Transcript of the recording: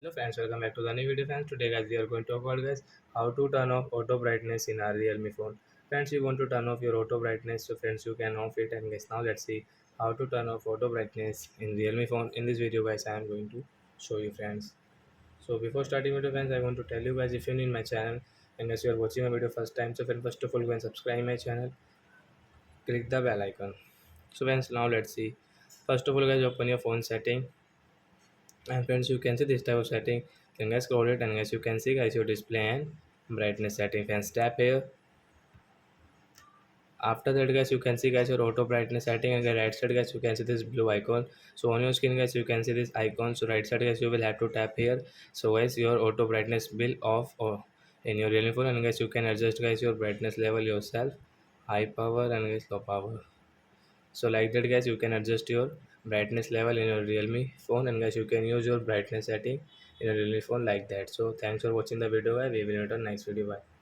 Hello friends, welcome back to the new video friends. Today guys we are going to talk about guys how to turn off auto brightness in our Realme phone. Friends, you want to turn off your auto brightness, so friends you can off it. And guys, now let's see how to turn off auto brightness in Realme phone. In this video guys I am going to show you friends. So before starting video friends, I want to tell you guys, if you're new in my channel and guys you are watching my video first time, so friends, first of all go and subscribe my channel, click the bell icon. So friends, now let's see. First of all guys, open your phone setting, and friends you can see this type of setting. Then guys scroll it, and guys you can see guys your display and brightness setting. Friends, tap here. After that guys you can see guys your auto brightness setting, and the right side guys you can see this blue icon. So on your screen guys you can see this icon. So right side guys you will have to tap here. So guys your auto brightness will off or in your Realme phone, and guys you can adjust guys your brightness level yourself, high power and guys low power. So like that guys you can adjust your brightness level in your Realme phone, and guys you can use your brightness setting in your Realme phone like that. So thanks for watching the video guys. We will meet on next video. Bye.